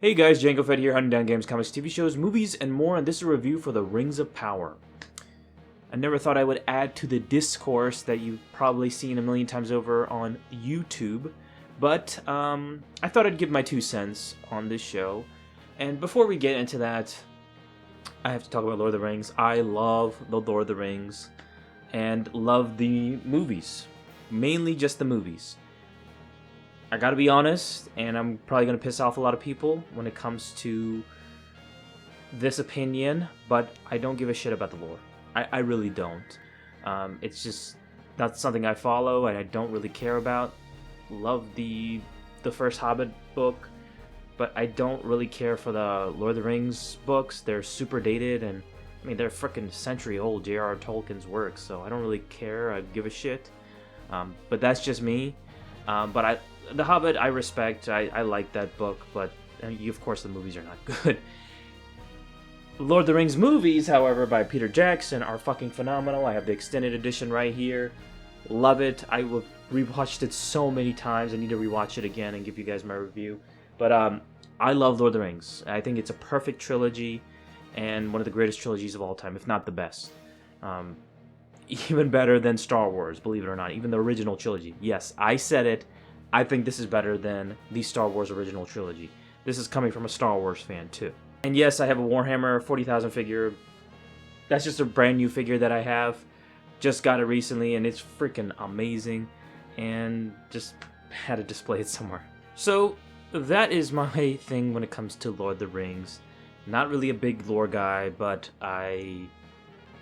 Hey guys, Django Fett here, hunting down games, comics, TV shows, movies, and more, and this is a review for The Rings of Power. I never thought I would add to the discourse that you've probably seen a million times over on YouTube, but I thought I'd give my 2 cents on this show. And before we get into that, I have to talk about Lord of the Rings. I love the Lord of the Rings, and love the movies. Mainly just the movies. I gotta be honest, and I'm probably gonna piss off a lot of people when it comes to this opinion, but I don't give a shit about the lore. I really don't. It's just not something I follow, and I don't really care about. Love the first Hobbit book, but I don't really care for the Lord of the Rings books. They're super dated, and I mean they're freaking century old J.R.R. Tolkien's works, so I don't really care. I give a shit. But that's just me. But The Hobbit, I respect. I like that book, but of course the movies are not good. Lord of the Rings movies, however, by Peter Jackson are fucking phenomenal. I have the extended edition right here. Love it. I have rewatched it so many times. I need to rewatch it again and give you guys my review. But I love Lord of the Rings. I think it's a perfect trilogy and one of the greatest trilogies of all time, if not the best. Even better than Star Wars, believe it or not. Even the original trilogy. Yes, I said it. I think this is better than the Star Wars original trilogy. This is coming from a Star Wars fan, too. And yes, I have a Warhammer 40,000 figure. That's just a brand new figure that I have. Just got it recently, and it's freaking amazing. And just had to display it somewhere. So, that is my thing when it comes to Lord of the Rings. Not really a big lore guy, but I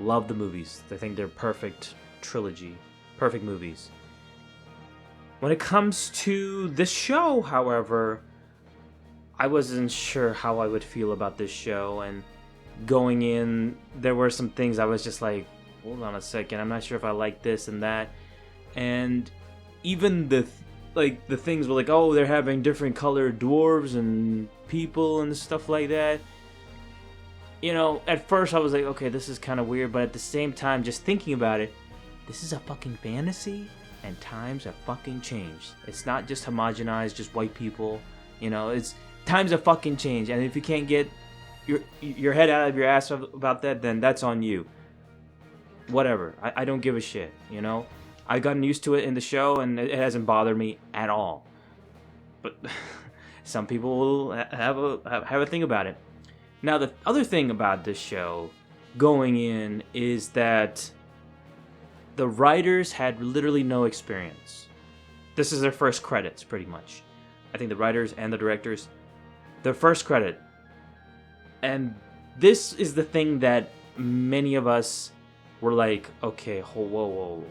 love the movies. I think they're perfect trilogy. Perfect movies. When it comes to this show, however, I wasn't sure how I would feel about this show, and going in, there were some things I was just like, hold on a second, I'm not sure if I like this and that. And even the things were like, oh, they're having different colored dwarves and people and stuff like that. You know, at first I was like, okay, this is kind of weird, but at the same time, just thinking about it, this is a fucking fantasy? And times have fucking changed. It's not just homogenized, just white people. You know, it's times have fucking changed. And if you can't get your head out of your ass about that, then that's on you. Whatever. I don't give a shit, you know? I've gotten used to it in the show, and it hasn't bothered me at all. But some people will have a thing about it. Now, the other thing about this show going in is that the writers had literally no experience. This is their first credits, pretty much. I think the writers and the directors, their first credit. And this is the thing that many of us were like, okay, whoa.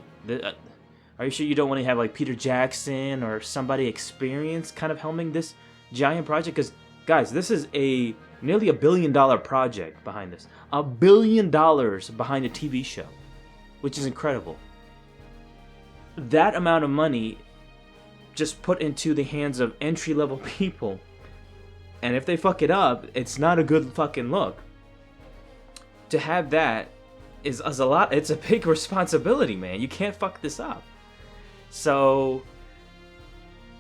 Are you sure you don't want to have like Peter Jackson or somebody experienced kind of helming this giant project? Because, guys, this is a nearly $1 billion project behind this. $1 billion behind a TV show, which is incredible. That amount of money just put into the hands of entry-level people, and if they fuck it up, it's not a good fucking look. To have that is a lot. It's a big responsibility, man. You can't fuck this up. So,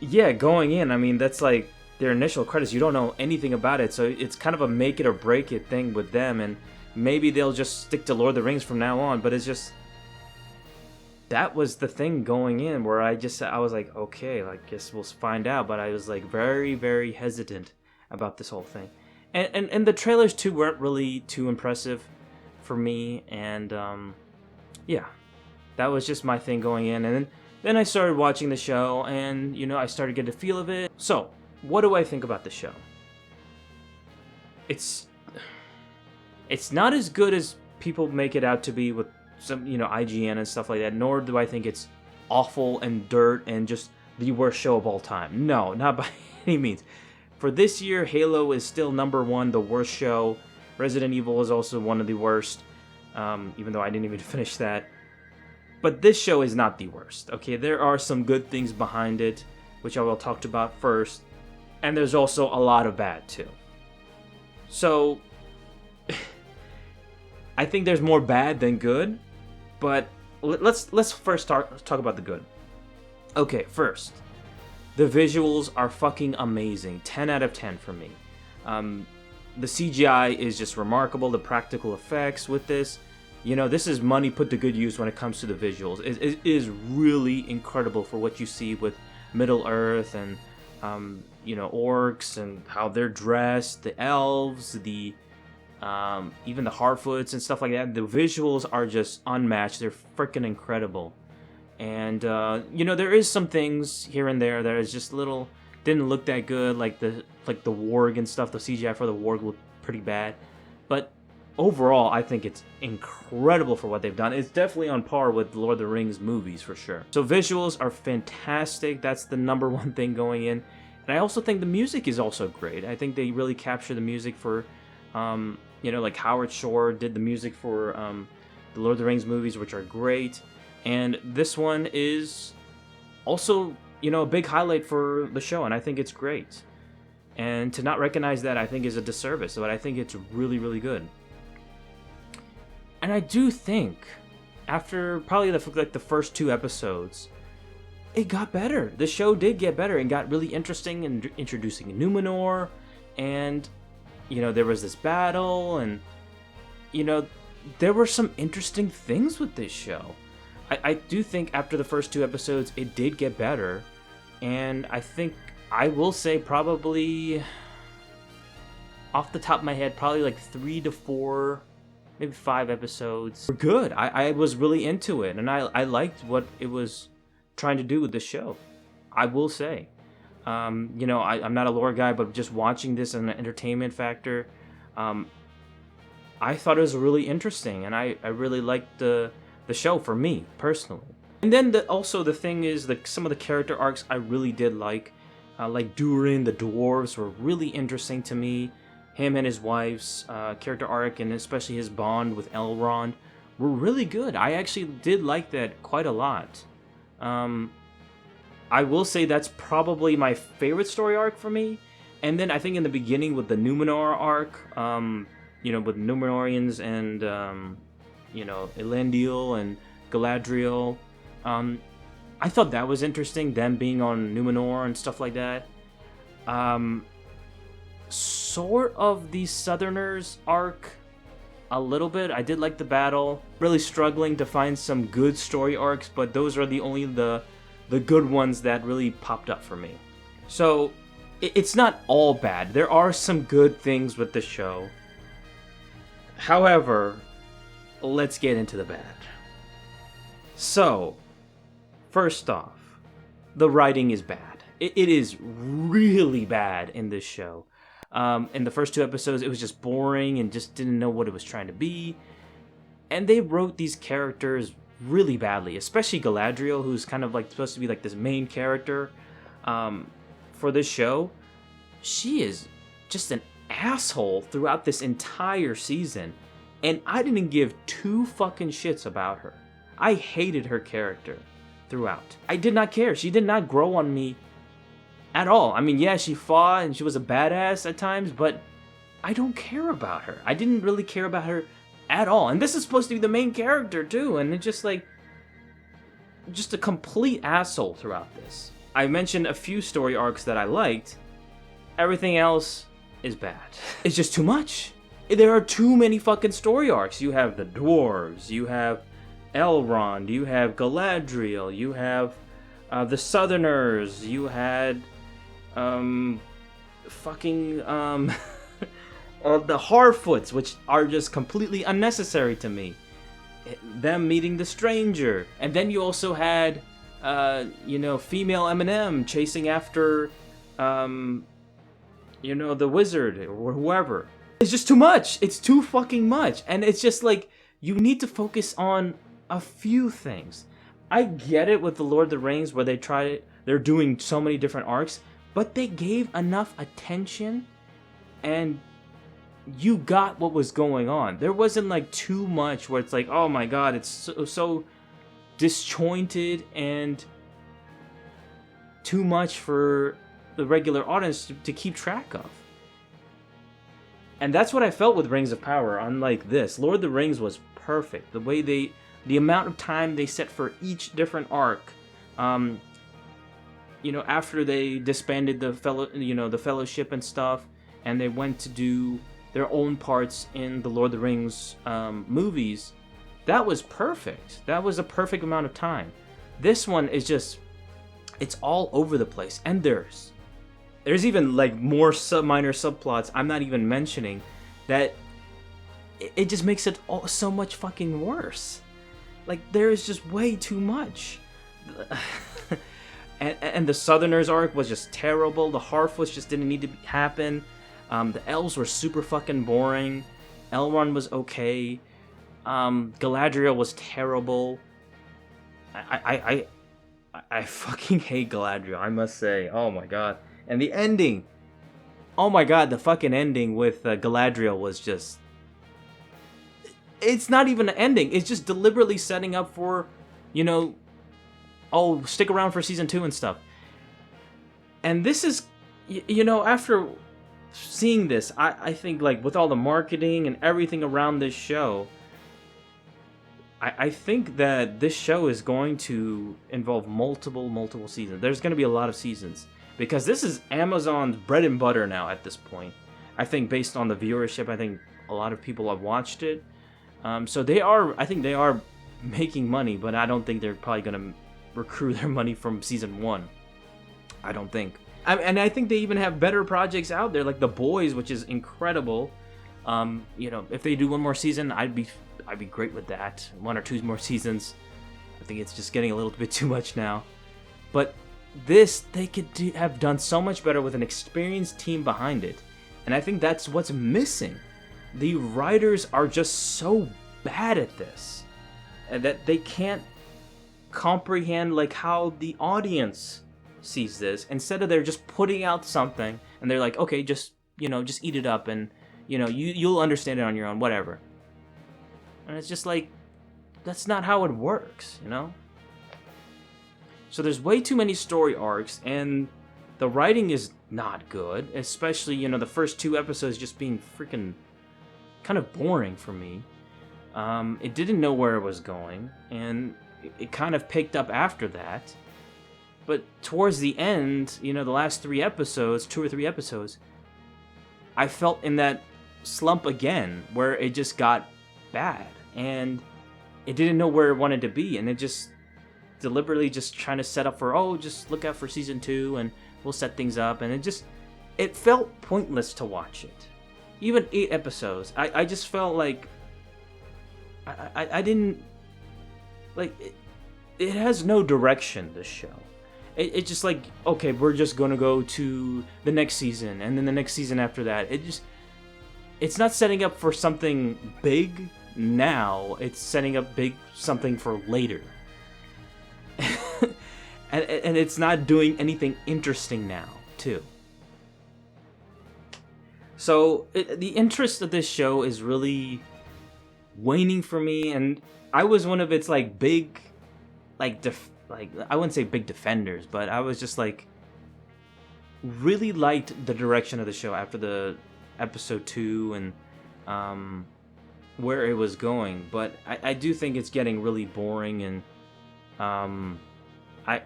yeah, going in, I mean, that's like their initial credits. You don't know anything about it, so it's kind of a make it or break it thing with them, and maybe they'll just stick to Lord of the Rings from now on, but it's just, that was the thing going in where I was like, okay, I guess we'll find out, but I was like very, very hesitant about this whole thing. And the trailers too weren't really too impressive for me, and yeah, that was just my thing going in. And then I started watching the show, and you know, I started getting a feel of it. So, what do I think about the show? It's not as good as people make it out to be with some, you know, IGN and stuff like that, nor do I think it's awful and dirt and just the worst show of all time. No, not by any means. For this year, Halo is still #1, the worst show. Resident Evil is also one of the worst, even though I didn't even finish that. But this show is not the worst, okay? There are some good things behind it, which I will talk about first, and there's also a lot of bad, too. So, I think there's more bad than good, but let's first talk about the good. Okay, first, the visuals are fucking amazing. 10 out of 10 for me. The CGI is just remarkable. The practical effects with this, this is money put to good use when it comes to the visuals. It is really incredible for what you see with Middle Earth and orcs and how they're dressed, the elves, the even the Harfoots and stuff like that. The visuals are just unmatched. They're freaking incredible. And there is some things here and there that is just didn't look that good, like the warg and stuff. The CGI for the warg looked pretty bad, but overall I think it's incredible for what they've done. It's definitely on par with Lord of the Rings movies for sure. So visuals are fantastic. That's the number one thing going in. And I also think the music is also great. I think they really capture the music for like Howard Shore did the music for the Lord of the Rings movies, which are great. And this one is also, a big highlight for the show, and I think it's great. And to not recognize that, I think, is a disservice, but I think it's really, really good. And I do think, after probably the first 2 episodes, it got better. The show did get better and got really interesting in introducing Numenor, and, there was this battle, and, there were some interesting things with this show. I do think after the first 2 episodes, it did get better, and I think I will say probably, off the top of my head, probably like 3 to 4, maybe 5 episodes were good. I was really into it, and I liked what it was trying to do with the show. I will say, I'm not a lore guy, but just watching this as an entertainment factor, I thought it was really interesting, and I really liked the show for me personally. And then also the thing is some of the character arcs I really did like Durin, the dwarves were really interesting to me. Him and his wife's character arc, and especially his bond with Elrond, were really good. I actually did like that quite a lot. I will say that's probably my favorite story arc for me. And then I think in the beginning with the Numenor arc, with Numenorians and Elendil and Galadriel. I thought that was interesting, them being on Numenor and stuff like that. Sort of the Southerners arc, a little bit. I did like the battle. Really struggling to find some good story arcs, but those are only the good ones that really popped up for me. So, it's not all bad. There are some good things with the show. However, let's get into the bad. So, first off, the writing is bad. It is really bad in this show. In the first 2 episodes, it was just boring and just didn't know what it was trying to be. And they wrote these characters really badly, especially Galadriel, who's kind of supposed to be this main character for this show. She is just an asshole throughout this entire season, and I didn't give 2 fucking shits about her. I hated her character throughout. I did not care. She did not grow on me at all. I mean, yeah, she fought and she was a badass at times, but I don't care about her. I didn't really care about her at all. And this is supposed to be the main character too, and it's just a complete asshole throughout this. I mentioned a few story arcs that I liked. Everything else is bad. It's just too much. There are too many fucking story arcs. You have the dwarves, you have Elrond, you have Galadriel, you have the Southerners, you had the Harfoots, which are just completely unnecessary to me. Them meeting the stranger, and then you also had female Eminem chasing after the wizard or whoever. It's just too much. It's too fucking much, and it's just you need to focus on a few things. I get it with the Lord of the Rings where they're doing so many different arcs, but they gave enough attention and you got what was going on. There wasn't too much where it's oh my god, it's so disjointed and too much for the regular audience to keep track of. And that's what I felt with Rings of Power. Unlike this, Lord of the Rings was perfect. The way the amount of time they set for each different arc, after they disbanded the Fellowship and stuff, and they went to do their own parts in the Lord of the Rings movies, that was perfect. That was a perfect amount of time. This one is just, it's all over the place, and there's even like more minor subplots I'm not even mentioning that it just makes it all so much fucking worse. Like, there is just way too much. and the Southerners arc was just terrible. The Harfoots just didn't need to happen. The elves were super fucking boring. Elrond was okay. Galadriel was terrible. I fucking hate Galadriel, I must say. Oh my god. And the ending. Oh my god, the fucking ending with Galadriel was just... It's not even an ending. It's just deliberately setting up for, you know, oh, stick around for season 2 and stuff. And this is, you know, after seeing this, I think, like, with all the marketing and everything around this show, I think that this show is going to involve multiple seasons. There's going to be a lot of seasons. Because this is Amazon's bread and butter now at this point. I think based on the viewership, I think a lot of people have watched it. So I think they are making money, but I don't think they're probably going to recruit their money from season 1. I don't think. And I think they even have better projects out there, like The Boys, which is incredible. You know, if they do one more season, I'd be great with that. 1 or 2 more seasons. I think it's just getting a little bit too much now. But this, they could have done so much better with an experienced team behind it. And I think that's what's missing. The writers are just so bad at this, and that they can't comprehend like how the audience sees this. Instead of they're just putting out something and they're like, okay, just, you know, just eat it up, and, you know, you'll understand it on your own, whatever. And it's just like, that's not how it works, you know? So there's way too many story arcs, and the writing is not good, especially, you know, the first 2 episodes just being freaking kind of boring for me. It didn't know where it was going, and it kind of picked up after that. But towards the end, you know, the last 3 episodes, 2 or 3 episodes, I felt in that slump again, where it just got bad, and it didn't know where it wanted to be, and it just deliberately just trying to set up for, oh, just look out for season 2, and we'll set things up, and it felt pointless to watch it. Even 8 episodes, I just felt like I didn't like it has no direction, this show. It's just like, okay, we're just gonna go to the next season, and then the next season after that. It's not setting up for something big now. It's setting up something for later. and it's not doing anything interesting now, too. So the interest of this show is really waning for me, and I was one of its like big, like I wouldn't say big defenders, but I was just like really liked the direction of the show after the episode 2 and where it was going. But I do think it's getting really boring, and I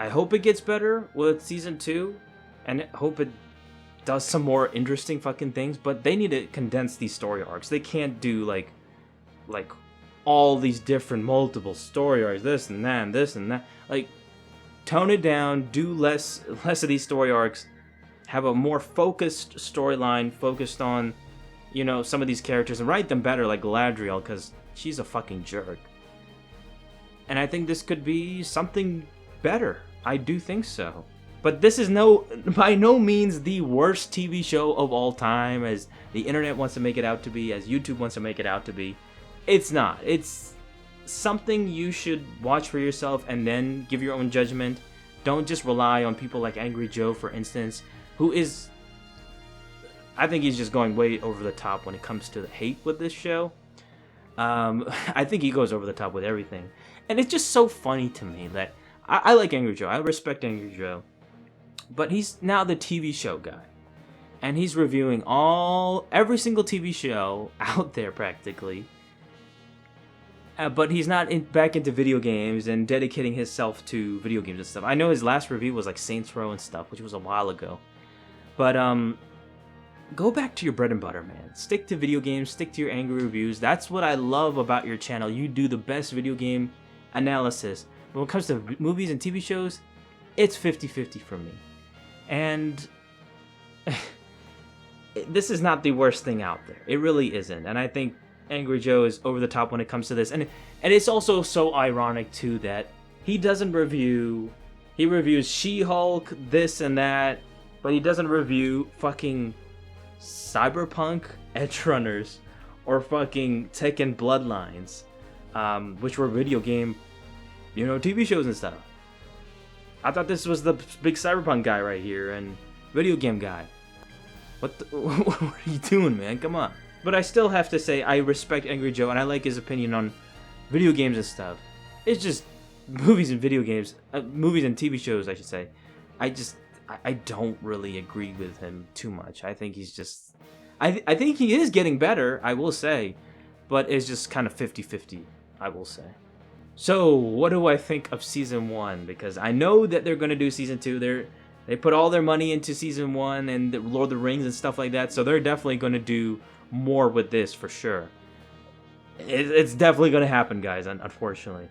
hope it gets better with season 2, and I hope it does some more interesting fucking things, but they need to condense these story arcs. They can't do like all these different multiple story arcs, this and that and this and that. Like, tone it down, do less of these story arcs, have a more focused storyline focused on, you know, some of these characters, and write them better, like Galadriel, because she's a fucking jerk. And I think this could be something better. I do think so. But this is by no means the worst TV show of all time, as the internet wants to make it out to be, as YouTube wants to make it out to be. It's not. It's something you should watch for yourself and then give your own judgment. Don't just rely on people like Angry Joe, for instance, who is... I think he's just going way over the top when it comes to the hate with this show. I think he goes over the top with everything. And it's just so funny to me that... I like Angry Joe. I respect Angry Joe. But he's now the TV show guy. And he's reviewing every single TV show out there, practically. But he's not back into video games and dedicating himself to video games and stuff. I know his last review was like Saints Row and stuff, which was a while ago. But go back to your bread and butter, man. Stick to video games, stick to your angry reviews. That's what I love about your channel. You do the best video game analysis. When it comes to movies and TV shows, it's 50-50 for me. And this is not the worst thing out there. It really isn't. And I think Angry Joe is over the top when it comes to this. And it's also so ironic, too, that he doesn't review... He reviews She-Hulk, this and that, but he doesn't review fucking Cyberpunk Edgerunners or fucking Tekken Bloodlines, which were video game, TV shows and stuff. I thought this was the big Cyberpunk guy right here and video game guy. What are you doing, man? Come on. But I still have to say I respect Angry Joe and I like his opinion on video games and stuff. It's just movies and video games, movies and TV shows, I should say. I don't really agree with him too much. I think he's just... I think he is getting better, I will say. But it's just kind of 50-50, I will say. So, what do I think of Season 1? Because I know that they're going to do Season 2. They put all their money into Season 1 and the Lord of the Rings and stuff like that. So they're definitely going to do more with this, for sure. It's definitely going to happen, guys, unfortunately.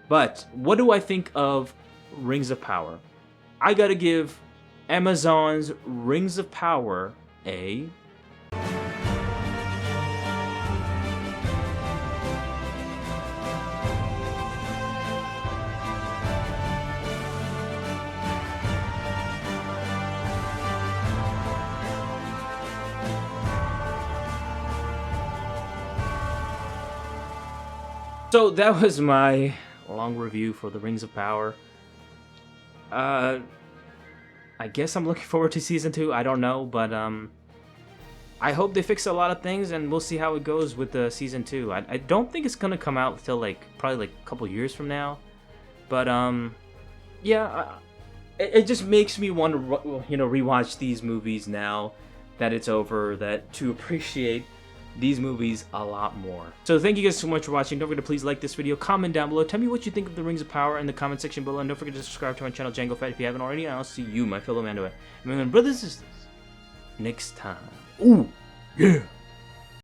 But, what do I think of Rings of Power? I gotta give Amazon's Rings of Power a... So that was my long review for the Rings of Power. I guess I'm looking forward to Season 2. I don't know, but I hope they fix a lot of things, and we'll see how it goes with the Season 2. I don't think it's gonna come out till probably a couple years from now. But yeah, it just makes me want to rewatch these movies now that it's over, to appreciate these movies a lot more. So thank you guys so much for watching. Don't forget to please like this video, comment down below, tell me what you think of the Rings of Power in the comment section below, and don't forget to subscribe to my channel Django Fett if you haven't already, and I'll see you, my fellow Mandalorian, and my brothers and sisters, next time. Ooh, yeah!